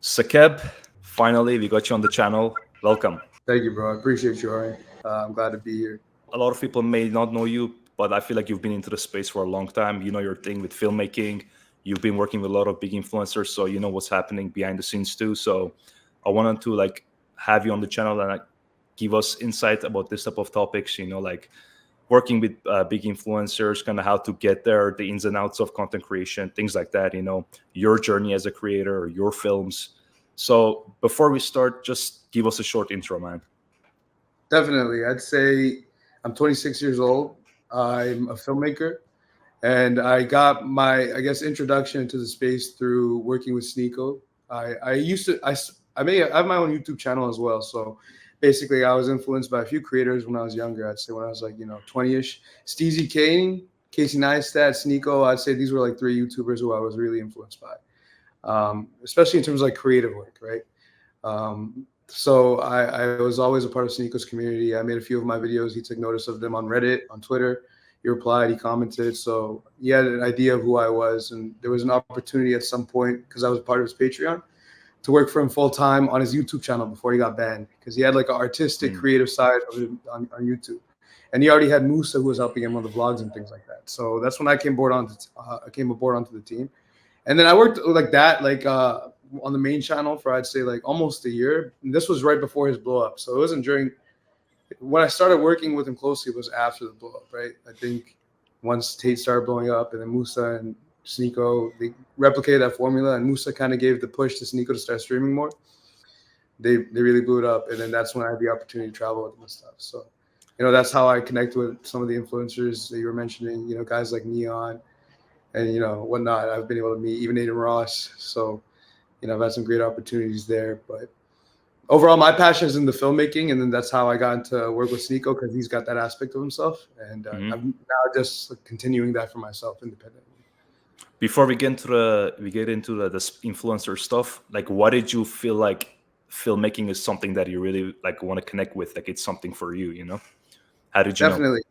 SAQEB, finally, we got you on the channel. Welcome. Thank you, bro. I appreciate you, Arin. I'm glad to be here. A lot of people may not know you, but I feel like you've been into the space for a long time. You know your thing with filmmaking. You've been working with a lot of big influencers, so you know what's happening behind the scenes too. So I wanted to have you on the channel and give us insight about this type of topics. You know, like working with big influencers, kind of how to get there, the ins and outs of content creation, things like that. You know, your journey as a creator, your films. So before we start, just give us a short intro, man. Definitely. I'd say I'm 26 years old. I'm a filmmaker, and I got my, introduction into the space through working with SNEAKO. I have my own YouTube channel as well. So basically, I was influenced by a few creators when I was younger. I'd say when I was 20-ish. Steezy Kane, Casey Neistat, SNEAKO. I'd say these were like three YouTubers who I was really influenced by, especially in terms of creative work, right? So I was always a part of SNEAKO's community. I made a few of my videos. He took notice of them on Reddit, on Twitter. He replied, he commented. So he had an idea of who I was. And there was an opportunity at some point, because I was part of his Patreon, to work for him full time on his YouTube channel before he got banned. Because he had an artistic, creative side of it on YouTube. And he already had Musa, who was helping him on the vlogs and things like that. So that's when I came aboard onto the team. And then I worked on the main channel for I'd say almost a year. And this was right before his blow up. So it wasn't when I started working with him closely was after the blow up, right? I think once Tate started blowing up and then Musa and SNEAKO, they replicated that formula, and Musa kind of gave the push to SNEAKO to start streaming more. They really blew it up. And then that's when I had the opportunity to travel with them and stuff. So, that's how I connect with some of the influencers that you were mentioning, guys like N3ON and, whatnot. I've been able to meet even Adin Ross. So, I've had some great opportunities there, but overall, my passion is in the filmmaking, and then that's how I got into work with SNEAKO, because he's got that aspect of himself, and I'm now just continuing that for myself independently. Before we get into this influencer stuff, what did you feel like filmmaking is something that you really want to connect with? It's something for you, How did you Definitely.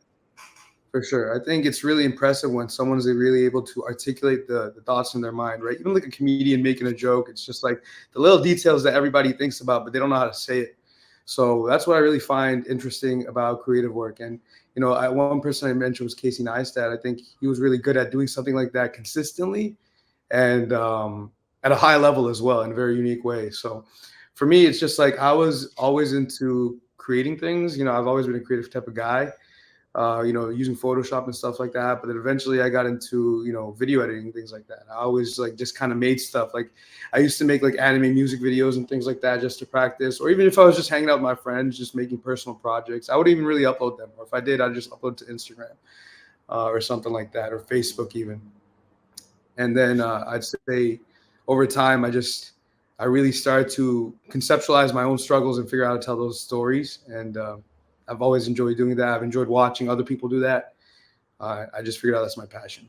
For sure. I think it's really impressive when someone's really able to articulate the thoughts in their mind, right? Even like a comedian making a joke, it's just the little details that everybody thinks about, but they don't know how to say it. So that's what I really find interesting about creative work. And, one person I mentioned was Casey Neistat. I think he was really good at doing something like that consistently and at a high level as well, in a very unique way. So for me, it's just I was always into creating things. I've always been a creative type of guy. Using Photoshop and stuff like that. But then eventually I got into, video editing, things like that. I always just kind of made stuff. I used to make anime music videos and things like that just to practice. Or even if I was just hanging out with my friends, just making personal projects, I wouldn't even really upload them. Or if I did, I'd just upload to Instagram or something like that, or Facebook even. And then I'd say over time, I really started to conceptualize my own struggles and figure out how to tell those stories. And I've always enjoyed doing that. I've enjoyed watching other people do that. I just figured out that's my passion.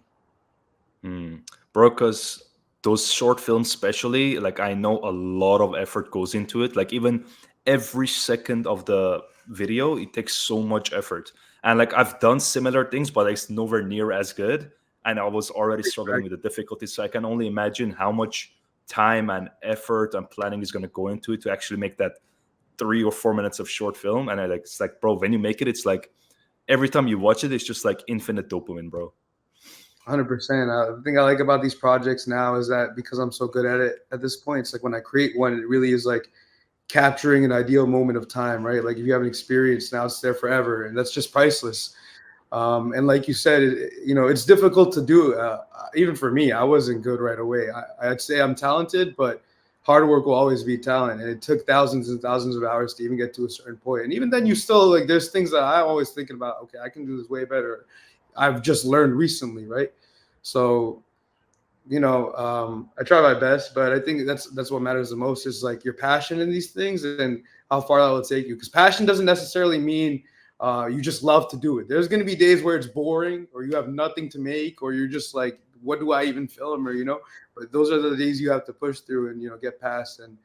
Bro, because those short films especially, I know a lot of effort goes into it. Even every second of the video, it takes so much effort. And I've done similar things, but it's nowhere near as good. And I was already struggling with the difficulty. So I can only imagine how much time and effort and planning is going to go into it to actually make that 3 or 4 minutes of short film. And it's bro, when you make it, it's every time you watch it, it's just infinite dopamine, bro. 100%. The thing I like about these projects now is that because I'm so good at it at this point, it's when I create one, it really is capturing an ideal moment of time, right? If you have an experience, now it's there forever, and that's just priceless. And like you said, it's difficult to do. Even for me, I wasn't good right away. I'd say I'm talented, but hard work will always be talent. And it took thousands and thousands of hours to even get to a certain point. And even then you still there's things that I'm always thinking about, okay, I can do this way better. I've just learned recently, right? So, I try my best, but I think that's what matters the most is your passion in these things and how far that will take you. Because passion doesn't necessarily mean you just love to do it. There's going to be days where it's boring or you have nothing to make or you're just what do I even film, or but those are the days you have to push through and get past. And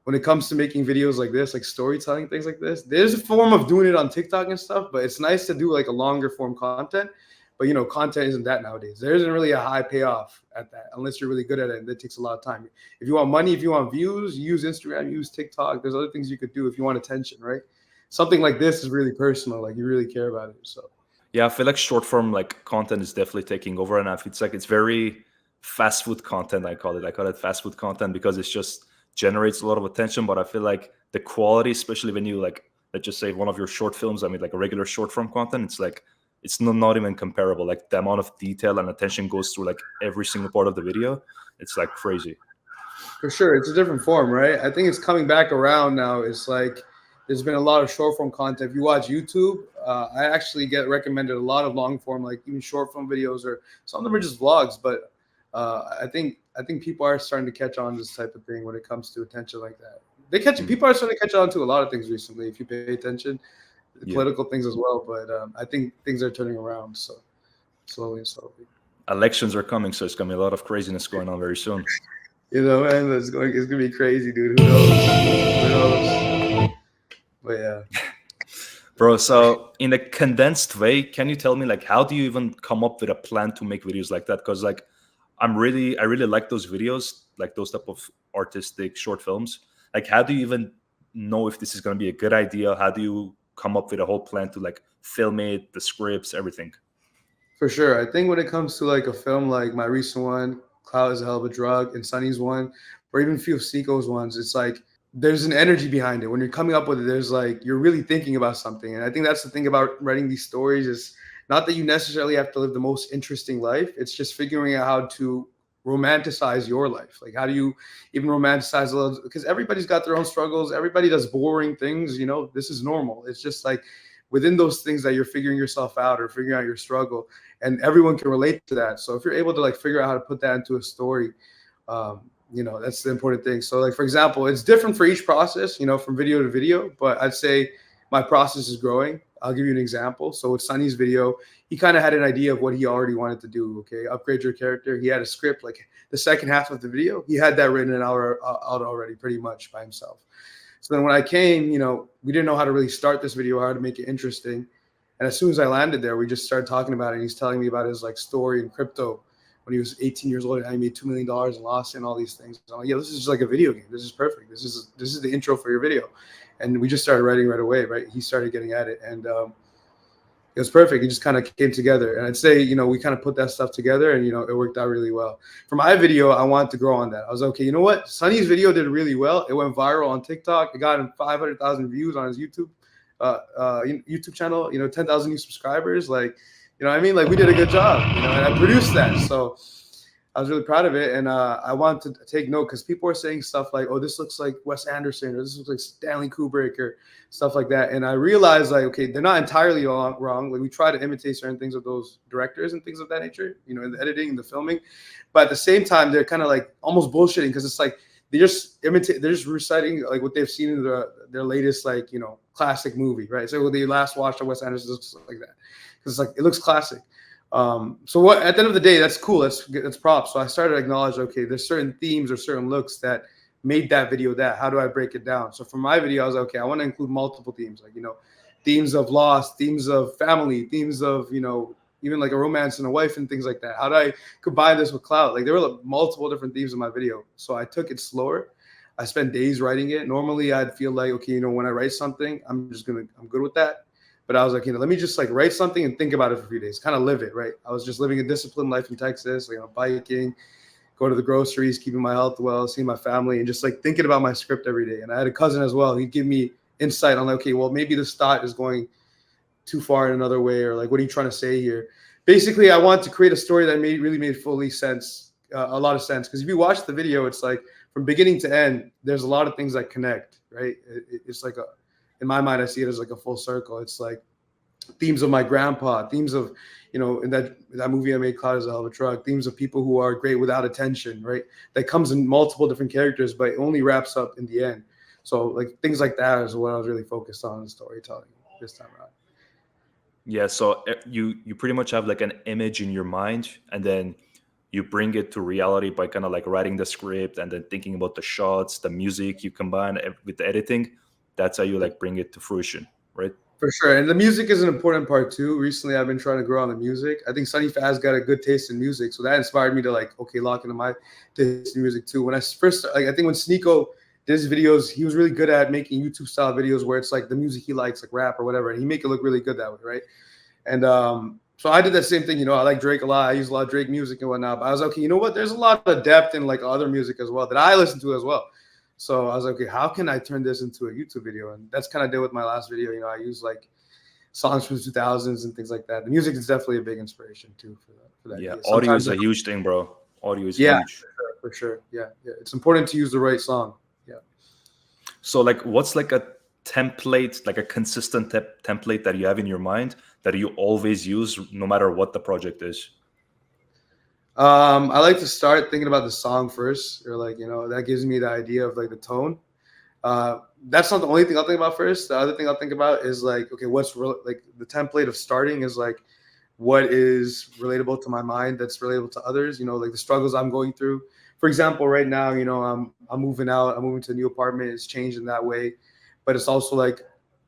when it comes to making videos like this, storytelling, things like this, there's a form of doing it on TikTok and stuff, but it's nice to do a longer form content. But content isn't that nowadays. There isn't really a high payoff at that unless you're really good at it, and that takes a lot of time. If you want money, if you want views, use Instagram, use TikTok. There's other things you could do if you want attention, right? Something like this is really personal, like you really care about it. So Yeah, I feel like short form like content is definitely taking over, and it's very fast food content. I call it fast food content because it's just generates a lot of attention. But I feel like the quality, especially when you like, let's just say one of your short films. I mean, like a regular short form content, it's like it's not even comparable. Like the amount of detail and attention goes through like every single part of the video. It's like crazy. for sure, it's a different form, right? I think it's coming back around now. It's like there's been a lot of short form content. If you watch YouTube, I actually get recommended a lot of long form, like even short form videos, or some of them are just vlogs. But I think people are starting to catch on to this type of thing when it comes to attention like that. People are starting to catch on to a lot of things recently. If you pay attention, Yeah. political things as well. But I think things are turning around. So slowly and slowly. Elections are coming, so it's gonna be a lot of craziness going on very soon. Man, it's gonna be crazy, dude. Who knows? Who knows? But yeah. Bro, so in a condensed way, can you tell me like how do you even come up with a plan to make videos like that? Because like I really like those videos, like those type of artistic short films. Like how do you even know if this is gonna be a good idea? How do you come up with a whole plan to like film it, the scripts, everything? For sure. I think when it comes to like a film like my recent one, Cloud is a Hell of a Drug, and Sonny's one, or even a few of SNEAKO's ones, it's like there's an energy behind it. When you're coming up with it, there's like you're really thinking about something. And I think that's the thing about writing these stories is not that you necessarily have to live the most interesting life. It's just figuring out how to romanticize your life. Like how do you even romanticize a little, because everybody's got their own struggles. Everybody does boring things, this is normal. It's just like within those things that you're figuring yourself out or figuring out your struggle, and everyone can relate to that. So if you're able to like figure out how to put that into a story, that's the important thing. So like, for example, it's different for each process, from video to video, but I'd say my process is growing. I'll give you an example. So with Sonny's video, he kind of had an idea of what he already wanted to do. Okay, upgrade your character. He had a script, like the second half of the video, he had that written out already pretty much by himself. So then when I came, we didn't know how to really start this video, how to make it interesting. And as soon as I landed there, we just started talking about it. And he's telling me about his like story in crypto when he was 18 years old and I made $2 million and lost it and all these things. I'm like, yeah, this is just like a video game. This is perfect. This is the intro for your video. And we just started writing right away, right? He started getting at it, and it was perfect. It just kind of came together. And I'd say, we kind of put that stuff together, and, it worked out really well. For my video, I wanted to grow on that. I was okay, you know what? Sonny's video did really well. It went viral on TikTok. It got him 500,000 views on his YouTube channel, 10,000 new subscribers. Like, what I mean? Like we did a good job, and I produced that. So I was really proud of it. And I wanted to take note because people were saying stuff like, oh, this looks like Wes Anderson, or this looks like Stanley Kubrick, or stuff like that. And I realized like, okay, they're not entirely wrong. Like we try to imitate certain things of those directors and things of that nature, in the editing and the filming. But at the same time, they're kind of like almost bullshitting because it's like they just imitate, they're just reciting like what they've seen in their latest like, classic movie, right? So when they last watched a Wes Anderson, looks like that because it's like it looks classic. So what at the end of the day, that's cool. That's props. So I started to acknowledge, okay, there's certain themes or certain looks that made that video that. How do I break it down? So for my video, I was like, okay, I want to include multiple themes, like, themes of loss, themes of family, themes of, even like a romance and a wife and things like that. How do I combine this with clout? Like there were like multiple different themes in my video. So I took it slower. I spent days writing it. Normally I'd feel like, okay, when I write something, I'm good with that. But I was like, let me just like write something and think about it for a few days, kind of live it, right? I was just living a disciplined life in Texas, biking, go to the groceries, keeping my health well, seeing my family, and just like thinking about my script every day. And I had a cousin as well. He'd give me insight on like, okay, well, maybe this thought is going too far in another way, or like, what are you trying to say here? Basically, I want to create a story that really made fully sense, a lot of sense. Because if you watch the video, it's like from beginning to end, there's a lot of things that connect, right? It's like in my mind, I see it as like a full circle. It's like themes of my grandpa, themes of, in that movie I made, Cloud is a Hell of a Drug, themes of people who are great without attention, right? That comes in multiple different characters, but it only wraps up in the end. So like things like that is what I was really focused on in storytelling this time around. Yeah, so you pretty much have like an image in your mind, and then you bring it to reality by kind of like writing the script and then thinking about the shots, the music you combine with the editing. That's how you like bring it to fruition, right? For sure. And the music is an important part too. Recently, I've been trying to grow on the music. I think SonnyFaz got a good taste in music. So that inspired me to like, okay, lock into my taste in music too. When I first, like, I think when SNEAKO did his videos, he was really good at making YouTube style videos where it's like the music he likes, like rap or whatever. And he make it look really good that way, right? And so I did that same thing. You know, I like Drake a lot. I use a lot of Drake music and whatnot. But I was like, okay, you know what? There's a lot of depth in like other music as well that I listen to as well. So I was like, okay, how can I turn this into a YouTube video? And that's kind of did with my last video. You know, I use like songs from the 2000s and things like that. The music is definitely a big inspiration too for that. Yeah, Idea. audio Sometimes, is a huge thing, bro. Audio is yeah, huge. for sure. Yeah, yeah. It's important to use the right song. Yeah. So like, what's like a template, like a consistent template that you have in your mind that you always use no matter what the project is? I like to start thinking about the song first, or like, you know, that gives me the idea of like the tone. That's not the only thing I'll think about first. The other thing I'll think about is like, okay, what's like the template of starting is like, what is relatable to my mind that's relatable to others, you know, like the struggles I'm going through. For example, right now, you know, I'm moving out, I'm moving to a new apartment. It's changed in that way, but it's also like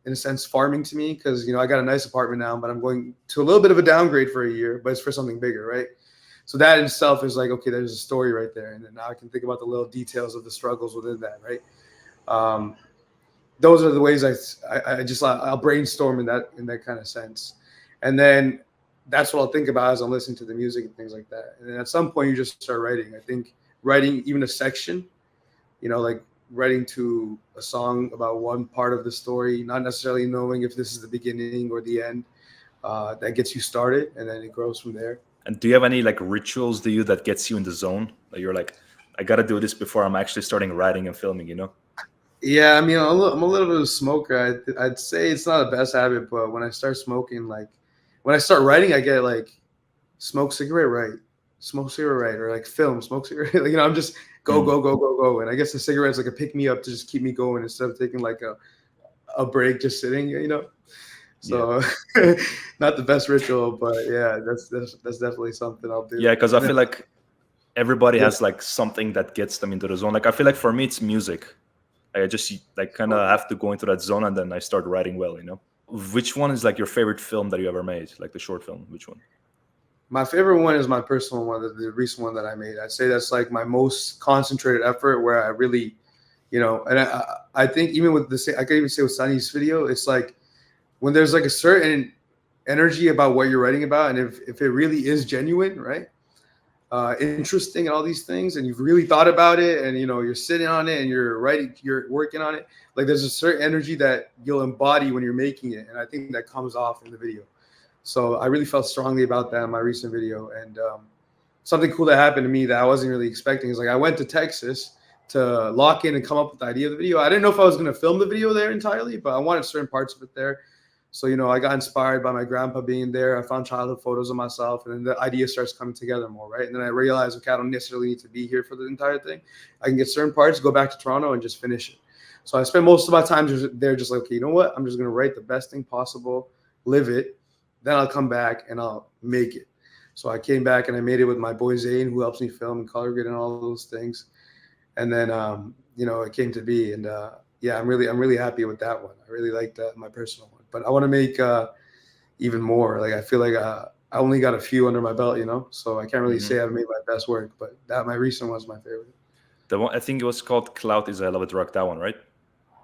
in a sense farming to me because, you know, I got a nice apartment now, but I'm going to a little bit of a downgrade for a year, but it's for something bigger, right? So that in itself is like, okay, there's a story right there. And then now I can think about the little details of the struggles within that, right? Um, those are the ways I'll brainstorm in that kind of sense, and then that's what I'll think about as I'm listening to the music and things like that. And then at some point you just start writing. I think writing even a section, you know, like writing to a song about one part of the story, not necessarily knowing if this is the beginning or the end, that gets you started, and then it grows from there. And do you have any like rituals do you that gets you in the zone? Like you're like, I gotta do this before I'm actually starting writing and filming, you know? Yeah, I mean, I'm a little bit of a smoker. I'd say it's not the best habit, but when I start smoking, like when I start writing, I get like smoke cigarette, right? Smoke cigarette, right? Or like film, smoke cigarette. Like, you know, I'm just go, Mm, go, go, go, go. And I guess the cigarette's like a pick me up to just keep me going instead of taking like a break just sitting, you know? yeah. So not the best ritual, but yeah, that's definitely something I'll do. Yeah, because I And then, feel like everybody yeah. has like something that gets them into the zone. Like I feel like for me it's music. I just like kind of have to go into that zone and then I start writing well, you know? Which one is like your favorite film that you ever made? Like the short film, which one? My favorite one is my personal one, the recent one that I made. I'd say that's like my most concentrated effort where I really, you know, and I think even with I could even say with Sonny's video, it's like when there's like a certain energy about what you're writing about, and if it really is genuine, right? Interesting and all these things, and you've really thought about it, and you know you're sitting on it and you're writing, you're working on it. Like there's a certain energy that you'll embody when you're making it, and I think that comes off in the video. So I really felt strongly about that in my recent video. And something cool that happened to me that I wasn't really expecting is like I went to Texas to lock in and come up with the idea of the video. I didn't know if I was going to film the video there entirely, but I wanted certain parts of it there. So, you know, I got inspired by my grandpa being there. I found childhood photos of myself, and then the idea starts coming together more, right? And then I realized, okay, I don't necessarily need to be here for the entire thing. I can get certain parts, go back to Toronto, and just finish it. So I spent most of my time just there, just like, okay, you know what? I'm just going to write the best thing possible, live it. Then I'll come back and I'll make it. So I came back and I made it with my boy Zane, who helps me film and color grade and all those things. And then, you know, it came to be. And yeah, I'm really happy with that one. I really like that, my personal one. But I want to make even more. Like I feel like I only got a few under my belt, you know. So I can't really Hmm. say I've made my best work. But that my recent one's my favorite. The one I think it was called Cloud is a Hell of a Drug. That one, right?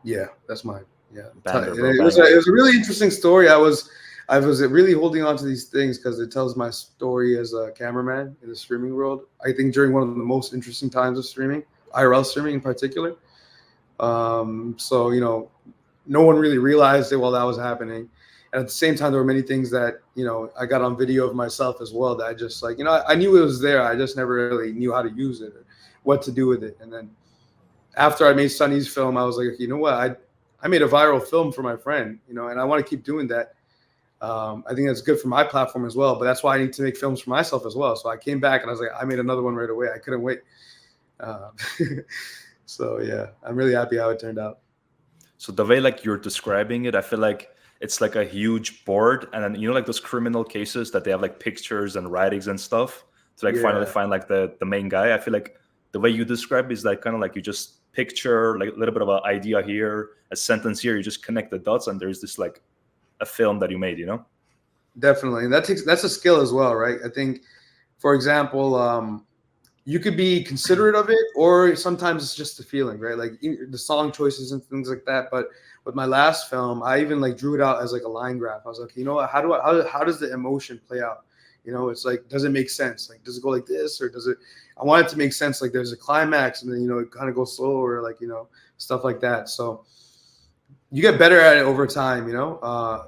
Yeah, that's mine. Yeah, Banger, and bro, it banger. was a really interesting story. I was really holding on to these things because it tells my story as a cameraman in the streaming world. I think during one of the most interesting times of streaming, IRL streaming in particular. So you know, no one really realized it while that was happening. And at the same time, there were many things that, you know, I got on video of myself as well that I just like, you know, I knew it was there. I just never really knew how to use it or what to do with it. And then after I made Sonny's film, I was like, you know what? I made a viral film for my friend, you know, and I want to keep doing that. I think that's good for my platform as well, but that's why I need to make films for myself as well. So I came back and I was like, I made another one right away. I couldn't wait. Uh, so yeah, I'm really happy how it turned out. So the way like you're describing it, I feel like it's like a huge board, and then you know like those criminal cases that they have like pictures and writings and stuff to like finally Yeah, find like the main guy. I feel like the way you describe is like kind of like you just picture like a little bit of an idea here, a sentence here, you just connect the dots, and there's this like a film that you made, you know? Definitely, and that's a skill as well, right? I think, for example, you could be considerate of it, or sometimes it's just the feeling, right? Like the song choices and things like that. But with my last film, I even like drew it out as like a line graph. I was like, you know what? How does the emotion play out? You know, it's like, does it make sense? Like, does it go like this, or does it? I want it to make sense. Like, there's a climax, and then it kind of goes slower, like stuff like that. So you get better at it over time,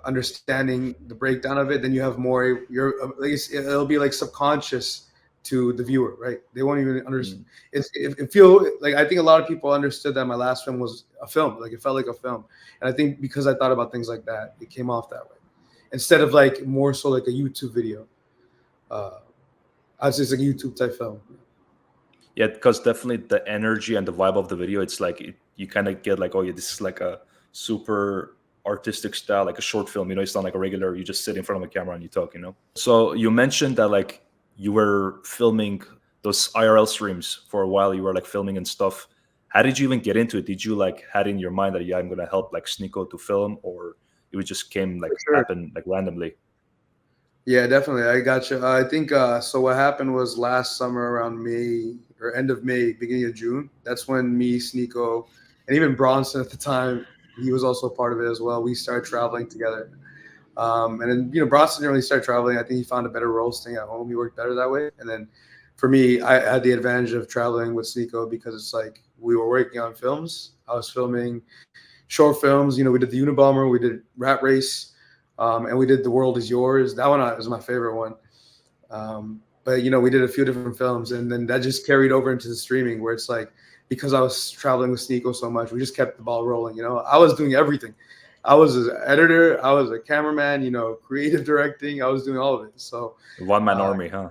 understanding the breakdown of it. Then you have more. It'll be like subconscious to the viewer, right? They won't even understand. It feel like, I think a lot of people understood that my last film was a film. Like, it felt like a film, and I think because I thought about things like that, it came off that way instead of like more so like a YouTube video. I'd say it's like a YouTube type film. Yeah, because definitely the energy and the vibe of the video, it's like you kind of get like, oh yeah, this is like a super artistic style, like a short film. It's not like a regular, you just sit in front of a camera and you talk. So you mentioned that like you were filming those IRL streams for a while. You were like filming and stuff. How did you even get into it? Did you like had in your mind that, yeah, I'm gonna help like SNEAKO to film, or it just came like happen like randomly? Yeah, definitely. I got you. I think so. What happened was last summer around May or end of May, beginning of June. That's when me, SNEAKO, and even Bronson at the time, he was also a part of it as well. We started traveling together. And then, Bronson didn't really start traveling. I think he found a better role staying at home. He worked better that way. And then for me, I had the advantage of traveling with SNEAKO because it's like we were working on films. I was filming short films. We did the Unabomber, we did Rat Race. And we did The World Is Yours. That one was my favorite one. But we did a few different films, and then that just carried over into the streaming, where it's like, because I was traveling with SNEAKO so much, we just kept the ball rolling. I was doing everything. I was an editor, I was a cameraman, creative directing. I was doing all of it. So One-man army, huh?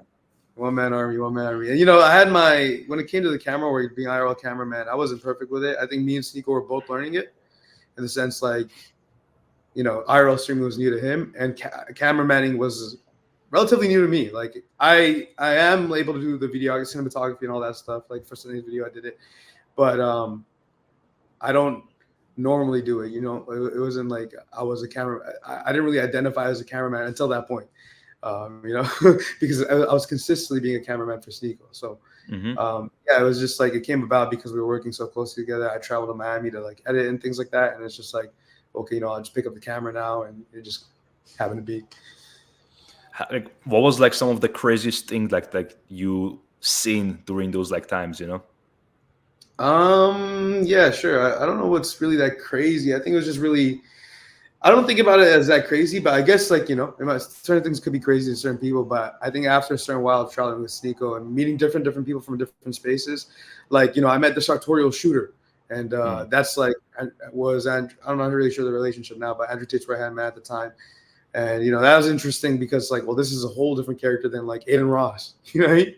One-man army. And I had when it came to the camera, where being IRL cameraman, I wasn't perfect with it. I think me and SNEAKO were both learning it, in the sense like, IRL streaming was new to him, and cameramanning was relatively new to me. Like I am able to do the videography, cinematography, and all that stuff. Like for Sunny's video, I did it, but I don't normally do it. It wasn't like I was a camera. I didn't really identify as a cameraman until that point. Because I was consistently being a cameraman for SNEAKO. So yeah, it was just like it came about because we were working so closely together. I traveled to Miami to like edit and things like that, and it's just like, okay, I'll just pick up the camera now, and it just happened to be. Like, what was like some of the craziest things like you seen during those like times? Yeah, sure. I don't know what's really that crazy. I think it was just really, I don't think about it as that crazy, but I guess like, certain things could be crazy to certain people. But I think after a certain while of traveling with SNEAKO and meeting different people from different spaces, like, I met the sartorial shooter. And that's like, I'm not really sure the relationship now, but Andrew Tate's right-hand man at the time. And, that was interesting because like, well, this is a whole different character than like Adin Ross, right?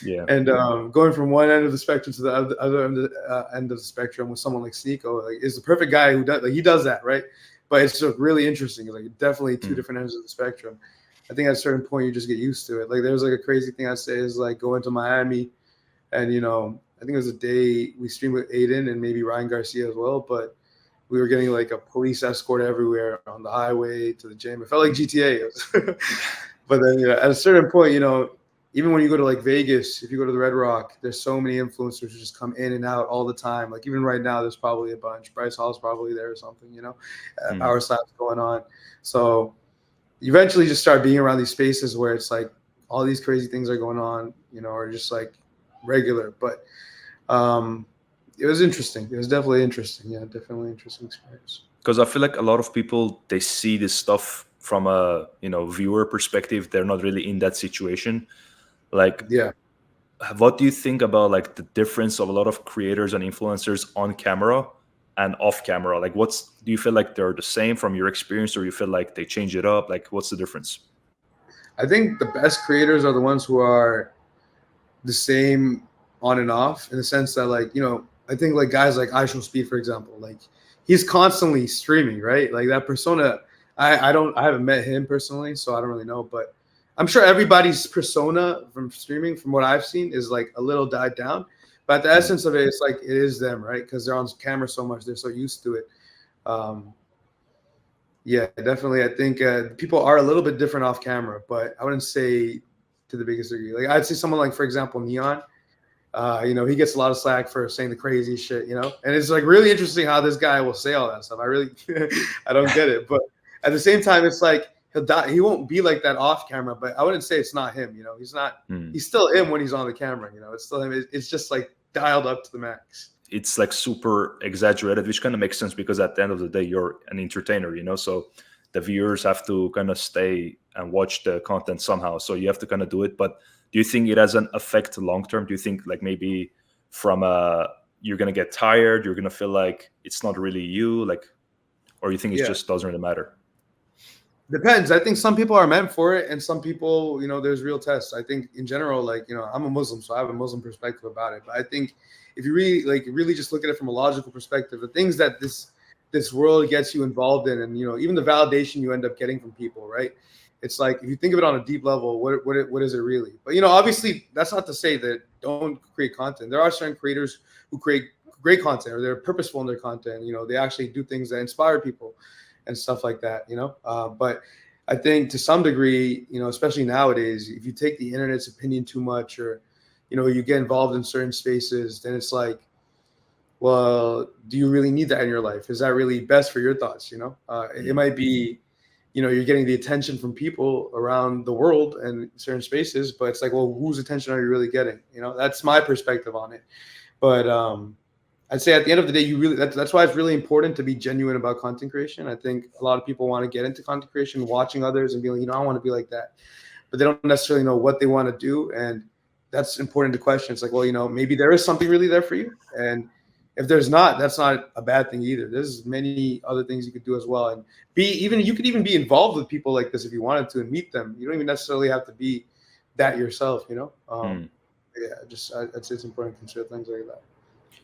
Yeah. And going from one end of the spectrum to the other end of the spectrum with someone like SNEAKO, like, is the perfect guy who does, like, he does that, right? But it's just really interesting. Like, definitely two different ends of the spectrum. I think at a certain point you just get used to it. Like, there's like a crazy thing I say is like going to Miami, and I think it was a day we streamed with Adin and maybe Ryan Garcia as well, but we were getting like a police escort everywhere on the highway to the gym. It felt like GTA. But then at a certain point, even when you go to like Vegas, if you go to the Red Rock, there's so many influencers who just come in and out all the time. Like even right now, there's probably a bunch. Bryce Hall's probably there or something, Power Slap's going on. So you eventually just start being around these spaces where it's like all these crazy things are going on, or just like regular. But it was interesting. It was definitely interesting. Yeah, definitely interesting experience. Because I feel like a lot of people, they see this stuff from a viewer perspective. They're not really in that situation. Like, yeah, what do you think about like the difference of a lot of creators and influencers on camera and off camera? Like, do you feel like they're the same from your experience, or you feel like they change it up? Like, what's the difference? I think the best creators are the ones who are the same on and off, in the sense that like, I think like guys like IShowSpeed, for example, like he's constantly streaming, right? Like that persona, I haven't met him personally, so I don't really know, but I'm sure everybody's persona from streaming, from what I've seen, is like a little died down. But the essence of it, it's like it is them, right? Because they're on camera so much, they're so used to it. Yeah, definitely. I think people are a little bit different off camera, but I wouldn't say to the biggest degree. Like I'd say someone like, for example, Neon. You know, he gets a lot of slack for saying the crazy shit. You know, and it's like really interesting how this guy will say all that stuff. I really, I don't get it. But at the same time, it's like he'll die. He won't be like that off camera. But I wouldn't say it's not him. You know, he's not. He's still him when he's on the camera. You know, it's still him. It's just like dialed up to the max. It's like super exaggerated, which kind of makes sense because at the end of the day, you're an entertainer, so the viewers have to kind of stay and watch the content somehow. So you have to kind of do it. But do you think it has an effect long term? Do you think like maybe from you're gonna get tired, you're gonna feel like it's not really you, like, or you think it just doesn't really matter? Depends. I think some people are meant for it, and some people, there's real tests. I think in general, like, I'm a Muslim, so I have a Muslim perspective about it. But I think if you really just look at it from a logical perspective, the things that this world gets you involved in, and even the validation you end up getting from people, right? It's like if you think of it on a deep level, what is it really? But obviously, that's not to say that don't create content. There are certain creators who create great content, or they're purposeful in their content. They actually do things that inspire people and stuff like that, but I think to some degree, especially nowadays, if you take the internet's opinion too much, or, you get involved in certain spaces, then it's like, well, do you really need that in your life? Is that really best for your thoughts? It might be, you're getting the attention from people around the world and certain spaces, but it's like, well, whose attention are you really getting? That's my perspective on it. But, I'd say at the end of the day, that's why it's really important to be genuine about content creation. I think a lot of people want to get into content creation, watching others and being like, I want to be like that, but they don't necessarily know what they want to do. And that's important to question. It's like, well, maybe there is something really there for you. And if there's not, that's not a bad thing either. There's many other things you could do as well. And you could even be involved with people like this if you wanted to and meet them. You don't even necessarily have to be that yourself, Yeah, I'd say it's important to consider things like that.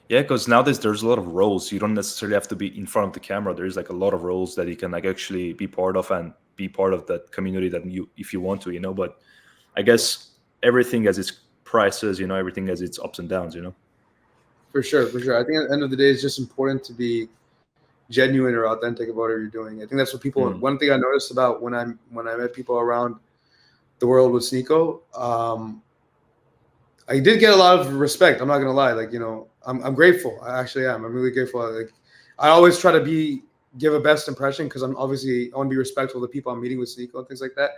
Yeah, because nowadays there's a lot of roles. You don't necessarily have to be in front of the camera. There's like a lot of roles that you can like actually be part of and be part of that community that if you want to, But I guess everything has its prices, everything has its ups and downs, For sure. I think at the end of the day, it's just important to be genuine or authentic about what you're doing. I think that's what people. One thing I noticed about when I met people around the world with SNEAKO, I did get a lot of respect. I'm not gonna lie. Like, I'm grateful. I actually am. I'm really grateful. Like, I always try to give a best impression because I want to be respectful of the people I'm meeting with SNEAKO and things like that.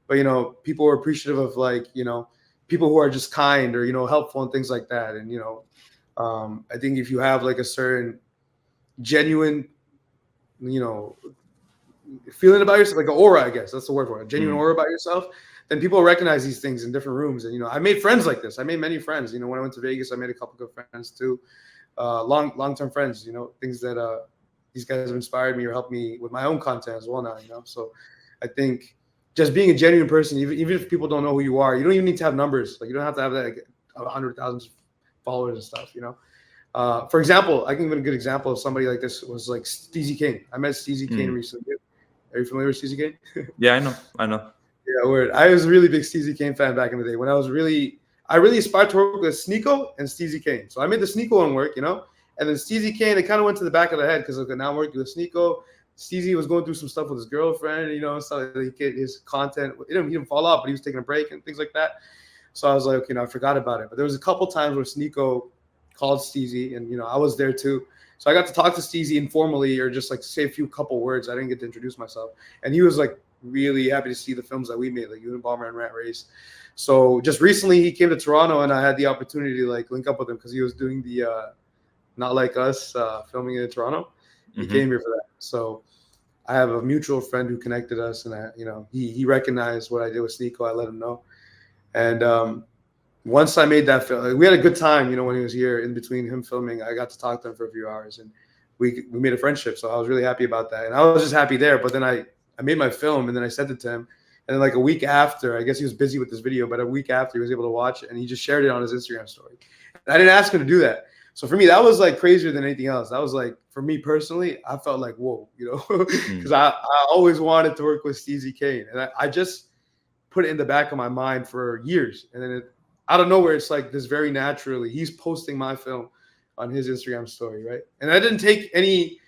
But people are appreciative of people who are just kind or helpful and things like that. And I think if you have like a certain genuine, feeling about yourself, like an aura, I guess that's the word for it, a genuine aura about yourself, then people recognize these things in different rooms. And, I made friends like this. I made many friends. When I went to Vegas, I made a couple good friends too. Long-term friends, things that these guys have inspired me or helped me with my own content as well now, So I think just being a genuine person, even if people don't know who you are, you don't even need to have numbers. Like, you don't have to have that, like, 100,000 followers and stuff, For example, I can give a good example of somebody like this was like Steezy Kane. I met Steezy Kane recently. Are you familiar with Steezy Kane? Yeah, I know. Yeah, word. I was a really big Steezy Kane fan back in the day when I really aspired to work with SNEAKO and Steezy Kane. So I made the SNEAKO one work, and then Steezy Kane, it kind of went to the back of the head because now I'm working with SNEAKO. Steezy was going through some stuff with his girlfriend, so his content, he didn't fall off, but he was taking a break and things like that. So I was like, okay, I forgot about it. But there was a couple times where SNEAKO called Steezy, and I was there too. So I got to talk to Steezy informally, or just like say a couple words. I didn't get to introduce myself, and he was like really happy to see the films that we made, like Unabomber and Rat Race. So just recently he came to Toronto, and I had the opportunity to like link up with him because he was doing the Not Like Us filming in Toronto. He came here for that. So I have a mutual friend who connected us, and he recognized what I did with SNEAKO. I let him know, and once I made that film, we had a good time. When he was here, in between him filming, I got to talk to him for a few hours, and we made a friendship. So I was really happy about that, and I was just happy there. But then I made my film, and then I sent it to him, and then like a week after, I guess he was busy with this video, but a week after, he was able to watch it, and he just shared it on his Instagram story. And I didn't ask him to do that. So for me, that was like crazier than anything else. That was like, for me personally, I felt like, whoa, because I always wanted to work with Steezy Kane, and I just put it in the back of my mind for years, and then out of nowhere, it's like this very naturally, he's posting my film on his Instagram story, right? And I didn't take any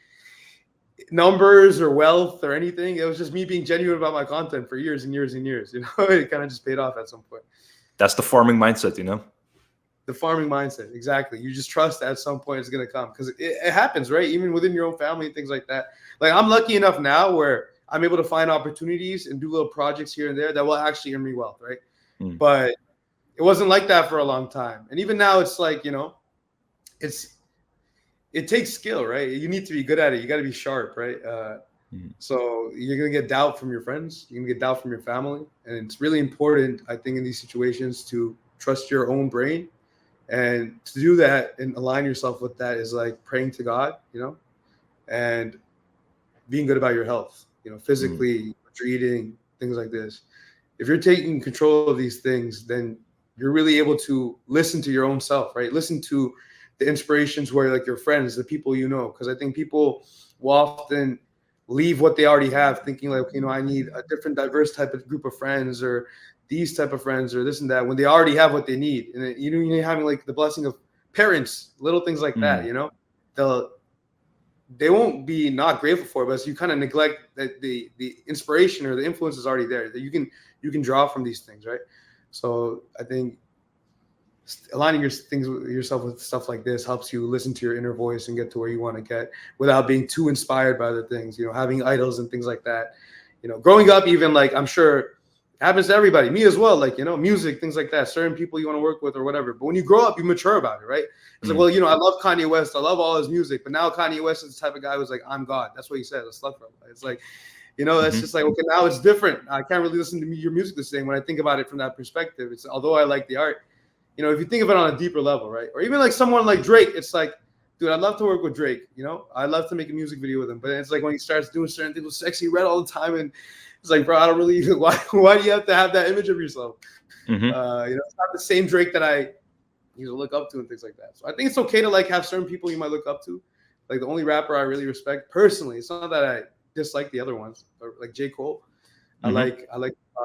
numbers or wealth or anything. It was just me being genuine about my content for years and years and years. You know, it kind of just paid off at some point. That's the farming mindset, you know? The farming mindset, exactly. You just trust that at some point it's gonna come, because it happens, right? Even within your own family and things like that. Like, I'm lucky enough now where I'm able to find opportunities and do little projects here and there that will actually earn me wealth, right? But it wasn't like that for a long time. And even now, it's like, you know, it takes skill, right? You need to be good at it. You got to be sharp, right? So you're gonna get doubt from your friends. You're gonna get doubt from your family, and it's really important, I think, in these situations to trust your own brain. And to do that and align yourself with that is like praying to God, you know, and being good about your health, you know, physically, what you're eating, things like this. If you're taking control of these things, then you're really able to listen to your own self, right? Listen to the inspirations where, like, your friends, the people you know, because I think people will often leave what they already have thinking like, you know, I need a different diverse type of group of friends or these type of friends or this and that, when they already have what they need. And you know, you're having like the blessing of parents, little things like that, you know, they won't be not grateful for it, but you kind of neglect that the inspiration or the influence is already there, that you can draw from these things, right? So I think aligning yourself with stuff like this helps you listen to your inner voice and get to where you want to get without being too inspired by other things, you know, having idols and things like that. You know, growing up, even, like, I'm sure it happens to everybody, me as well, like, you know, music, things like that, certain people you want to work with or whatever. But when you grow up, you mature about it, right? It's like, well, you know, I love Kanye West, I love all his music, but now Kanye West is the type of guy who's like, I'm God. That's what he said. It's like, you know, that's just like, okay, now it's different. I can't really listen to your music the same when I think about it from that perspective. It's, although I like the art, you know, if you think of it on a deeper level, right? Or even like someone like Drake, it's like, dude, I'd love to work with Drake, you know? I'd love to make a music video with him. But it's like when he starts doing certain things with Sexy Red all the time, and it's like, bro, I don't really, why do you have to have that image of yourself? You know, it's not the same Drake that I look up to and things like that. So I think it's okay to like have certain people you might look up to. Like, the only rapper I really respect personally, it's not that I dislike the other ones, or like J. Cole. I like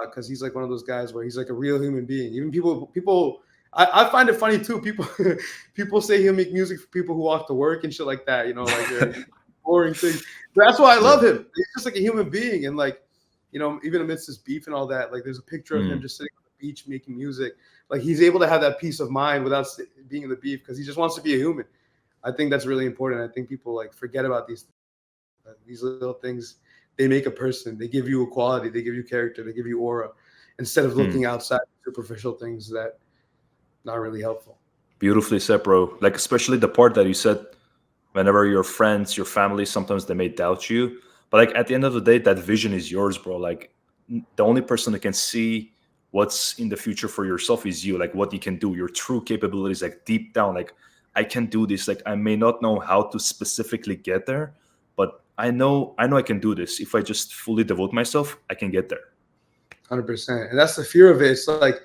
because he's like one of those guys where he's like a real human being. Even people I find it funny too. People say he'll make music for people who walk to work and shit like that, you know, like boring things. But that's why I love him. He's just like a human being. And like, you know, even amidst this beef and all that, like, there's a picture of him just sitting on the beach making music. Like, he's able to have that peace of mind without being in the beef, because he just wants to be a human. I think that's really important. I think people like forget about these little things. They make a person. They give you a quality. They give you character. They give you aura, instead of looking outside superficial things that not really helpful. Beautifully said, bro. Like, especially the part that you said, whenever your friends, your family, sometimes they may doubt you, but like at the end of the day, that vision is yours, bro. Like, the only person that can see what's in the future for yourself is you. Like, what you can do, your true capabilities, like deep down, like, I can do this. Like, I may not know how to specifically get there, but I know I can do this. If I just fully devote myself, I can get there. 100%. And that's the fear of it. It's like,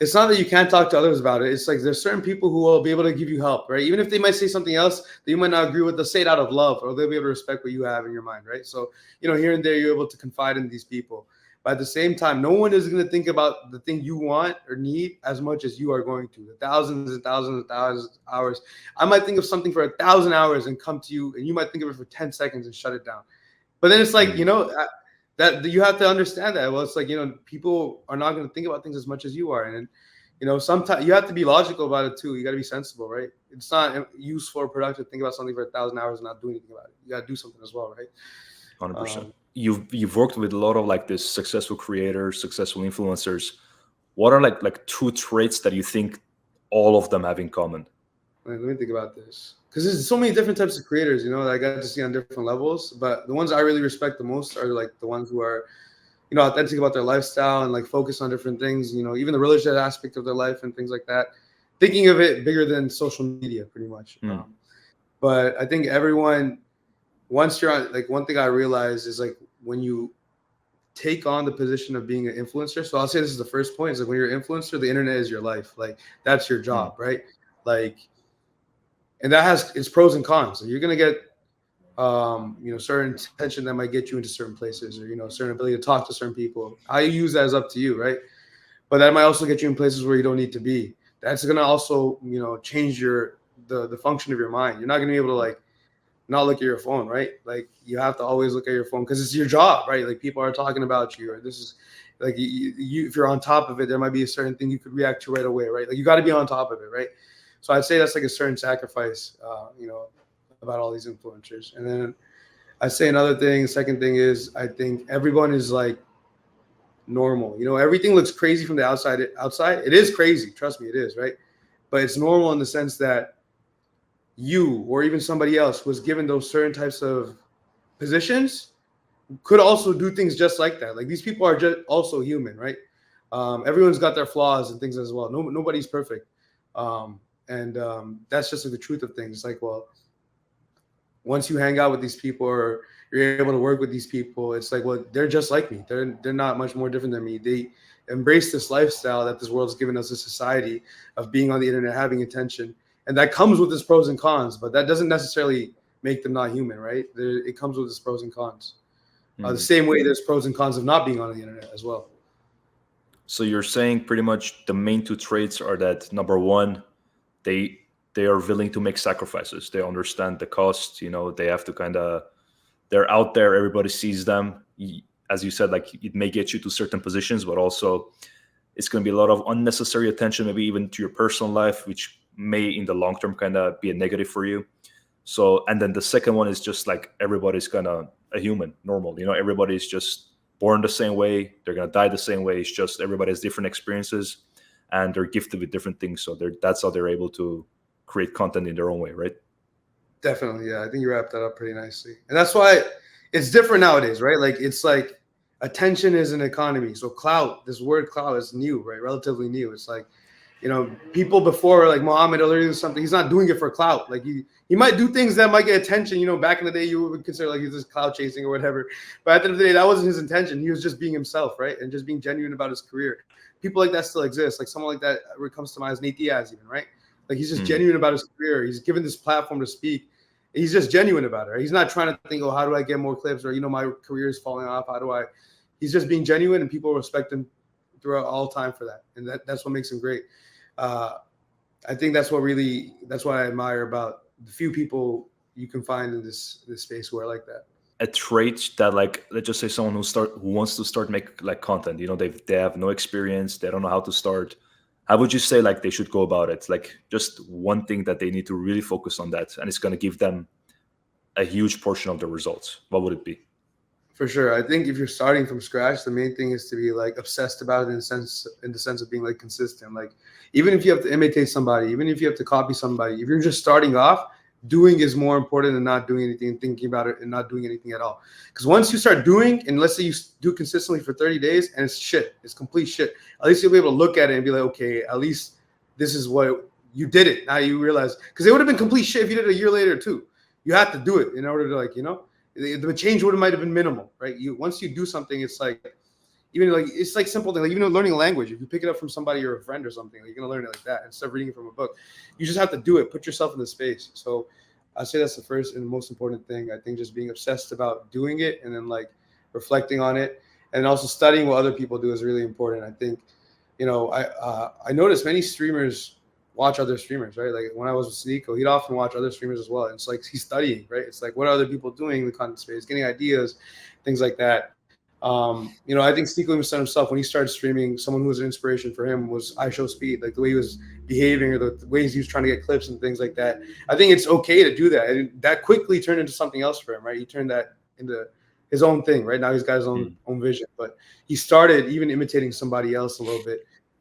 it's not that you can't talk to others about it. It's like, there's certain people who will be able to give you help, right? Even if they might say something else that you might not agree with, they'll say it out of love, or they'll be able to respect what you have in your mind, right? So, you know, here and there, you're able to confide in these people. But at the same time, no one is going to think about the thing you want or need as much as you are going to. The thousands and thousands and thousands of hours. I might think of something for 1,000 hours and come to you, and you might think of it for 10 seconds and shut it down. But then it's like, you know, that you have to understand that. Well, it's like, you know, people are not going to think about things as much as you are. And, you know, sometimes you have to be logical about it too. You got to be sensible, right? It's not useful or productive to think about something for 1,000 hours and not do anything about it. You got to do something as well, right? 100%. You've worked with a lot of like this successful creators, successful influencers. What are like two traits that you think all of them have in common? Let me think about this, because there's so many different types of creators, you know, that I got to see on different levels. But the ones I really respect the most are like the ones who are, you know, authentic about their lifestyle and like focus on different things, you know, even the religious aspect of their life and things like that. Thinking of it bigger than social media, pretty much. But I think everyone, once you're on, like, one thing I realized is like when you take on the position of being an influencer. So I'll say this is the first point, is like when you're an influencer, the internet is your life. Like, that's your job, right? Like, and that has its pros and cons. So you're going to get, you know, certain attention that might get you into certain places, or, you know, certain ability to talk to certain people. How you use that is up to you, right? But that might also get you in places where you don't need to be. That's going to also, you know, change the function of your mind. You're not going to be able to like not look at your phone, right? Like you have to always look at your phone because it's your job, right? Like people are talking about you, or this is like you if you're on top of it, there might be a certain thing you could react to right away, right? Like you got to be on top of it, right? So I'd say that's like a certain sacrifice, about all these influencers. And then I'd say another thing, second thing is I think everyone is like normal. Everything looks crazy from the outside. It is crazy. Trust me, it is, right? But it's normal in the sense that you or even somebody else was given those certain types of positions could also do things just like that. Like these people are just also human, right? Everyone's got their flaws and things as well. Nobody's perfect. And that's just like the truth of things. It's like, well, once you hang out with these people or you're able to work with these people, it's like, well, they're just like me. They're not much more different than me. They embrace this lifestyle that this world's given us, a society of being on the internet, having attention. And that comes with its pros and cons, but that doesn't necessarily make them not human, right? It comes with its pros and cons. The same way there's pros and cons of not being on the internet as well. So you're saying pretty much the main two traits are that number one, they are willing to make sacrifices. They understand the cost. They have to they're out there. Everybody sees them. As you said, like it may get you to certain positions, but also it's going to be a lot of unnecessary attention, maybe even to your personal life, which may in the long term be a negative for you. So, and then the second one is just like everybody's a human, normal. Everybody's just born the same way. They're going to die the same way. It's just everybody has different experiences and they're gifted with different things. So that's how they're able to create content in their own way, right? Definitely. Yeah. I think you wrapped that up pretty nicely. And that's why it's different nowadays, right? Like it's like attention is an economy. So clout, this word clout is new, right? Relatively new. It's like, people before like Muhammad or something, he's not doing it for clout. Like he might do things that might get attention. Back in the day, you would consider like he's just clout chasing or whatever. But at the end of the day, that wasn't his intention. He was just being himself, right? And just being genuine about his career. People like that still exist. Like someone like that comes to mind is Nate Diaz even, right? Like he's just genuine about his career. He's given this platform to speak. He's just genuine about it. Right? He's not trying to think, how do I get more clips? Or, my career is falling off. He's just being genuine and people respect him throughout all time for that. And that's what makes him great. I think that's what I admire about the few people you can find in this space who are like that. A trait that, like, let's just say someone who wants to start make like content, they have no experience, they don't know how to start. How would you say like they should go about it? Like just one thing that they need to really focus on that, and it's going to give them a huge portion of the results. What would it be? For sure. I think if you're starting from scratch, the main thing is to be like obsessed about it in the sense of being like consistent. Like even if you have to imitate somebody, even if you have to copy somebody, if you're just starting off, doing is more important than not doing anything and thinking about it and not doing anything at all. Because once you start doing, and let's say you do consistently for 30 days and it's complete shit, at least you'll be able to look at it and be like, okay, at least this is what you did it. Now you realize, because it would have been complete shit if you did it a year later too. You have to do it in order to the change might have been minimal, right? Once you do something, it's like, even like, it's like simple thing, like even learning a language, if you pick it up from somebody or a friend or something, like, you're going to learn it like that instead of reading it from a book. You just have to do it, put yourself in the space. So I'd say that's the first and most important thing. I think just being obsessed about doing it and then like reflecting on it, and also studying what other people do is really important. I think, I noticed many streamers watch other streamers, right? Like when I was with SNEAKO, he'd often watch other streamers as well. And it's like he's studying, right? It's like what are other people doing in the content space, getting ideas, things like that. I think SNEAKO even said himself when he started streaming, someone who was an inspiration for him was iShowSpeed, like the way he was behaving or the ways he was trying to get clips and things like that. I think it's okay to do that. And that quickly turned into something else for him, right? He turned that into his own thing, right? Now he's got his own vision, but he started even imitating somebody else a little bit.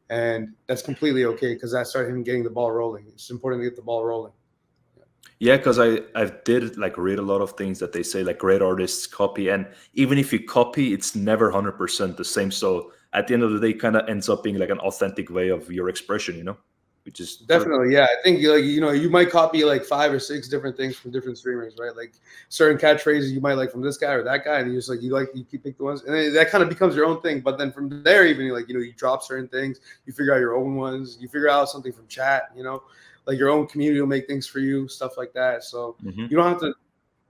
And that's completely okay because that started him getting the ball rolling. It's important to get the ball rolling. Yeah, because I did like read a lot of things that they say like great artists copy, and even if you copy, it's never 100% the same. So at the end of the day, it kind of ends up being like an authentic way of your expression, which is definitely, yeah. I think you might copy like 5 or 6 different things from different streamers, right? Like certain catchphrases you might like from this guy or that guy, and you just like you keep pick the ones, and then that kind of becomes your own thing. But then from there, even you drop certain things, you figure out your own ones, you figure out something from chat, like your own community will make things for you, stuff like that. So you don't have to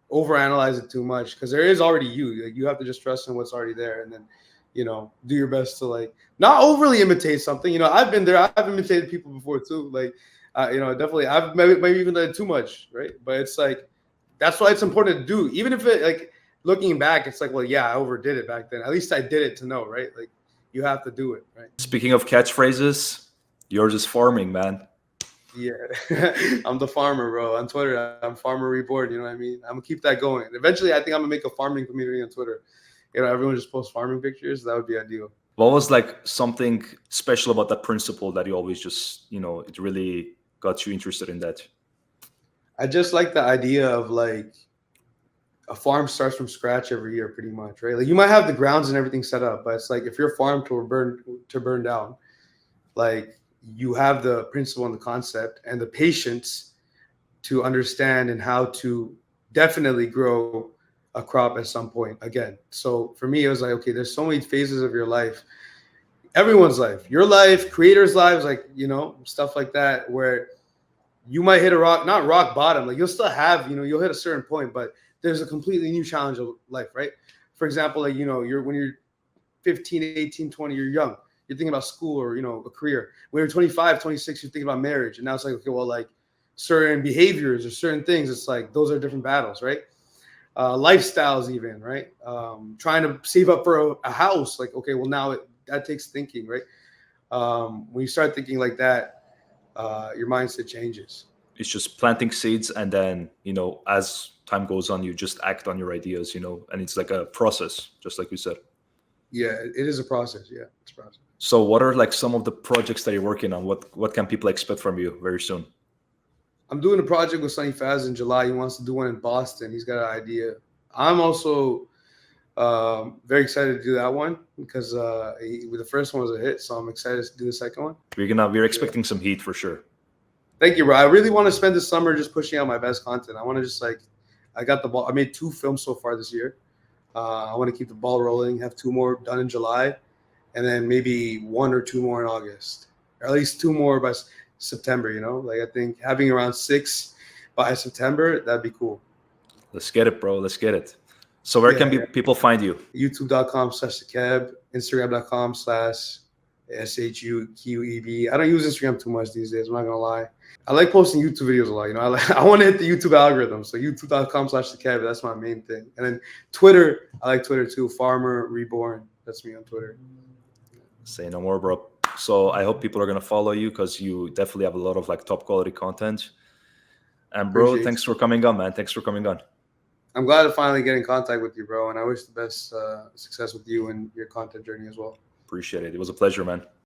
overanalyze it too much because there is already you. Like you have to just trust in what's already there, and then do your best to like not overly imitate something. I've been there. I've imitated people before too. Like, definitely I've maybe even done too much, right? But it's like that's why it's important to do. Even if it, like, looking back, it's like, well, yeah, I overdid it back then. At least I did it to know, right? Like, you have to do it, right? Speaking of catchphrases, yours is farming, man. Yeah, I'm the farmer, bro. On Twitter, I'm Farmer Reborn. You know what I mean? I'm gonna keep that going. Eventually, I think I'm gonna make a farming community on Twitter. You know, everyone just posts farming pictures. That would be ideal. What was like something special about that principle that you always just, it really got you interested in that? I just like the idea of like a farm starts from scratch every year, pretty much, right? Like you might have the grounds and everything set up, but it's like if your farm to burn down, like you have the principle and the concept and the patience to understand and how to definitely grow a crop at some point again. So for me, it was like, okay, there's so many phases of your life, everyone's life, your life, creators' lives, like, stuff like that, where you might hit a not rock bottom. Like you'll still have, you'll hit a certain point, but there's a completely new challenge of life, right? For example, like, when you're 15, 18, 20, you're young. You're thinking about school or, a career. When you're 25, 26, you're thinking about marriage. And now it's like, okay, well, like certain behaviors or certain things, it's like, those are different battles, right? Lifestyles even, right? Trying to save up for a house. Like, okay, well, now that takes thinking, right? When you start thinking like that, your mindset changes. It's just planting seeds, and then as time goes on, you just act on your ideas, and it's like a process, just like you said. Yeah, it is a process. Yeah, it's a process. So what are like some of the projects that you're working on? What can people expect from you very soon? I'm doing a project with SonnyFaz in July. He wants to do one in Boston. He's got an idea. I'm also very excited to do that one because the first one was a hit, so I'm excited to do the second one. We're expecting some heat for sure. Thank you, bro. I really want to spend this summer just pushing out my best content. I want to just I got the ball. I made 2 films so far this year. I want to keep the ball rolling, have 2 more done in July, and then maybe 1 or 2 more in August, or at least 2 more by September. Like I think having around 6 by September, that'd be cool. Let's get it, bro. Let's get it. So where can people find you? YouTube.com/SAQEB, Instagram.com/SHUQEB. I don't use Instagram too much these days. I'm not gonna lie. I like posting YouTube videos a lot. I want to hit the YouTube algorithm. So YouTube.com/SAQEB. That's my main thing. And then Twitter, I like Twitter too. Farmer Reborn. That's me on Twitter. Say no more, bro. So I hope people are gonna follow you because you definitely have a lot of like top quality content. And bro, thanks for coming on, man. Thanks for coming on. I'm glad to finally get in contact with you, bro. And I wish the best success with you and your content journey as well. Appreciate it. It was a pleasure, man.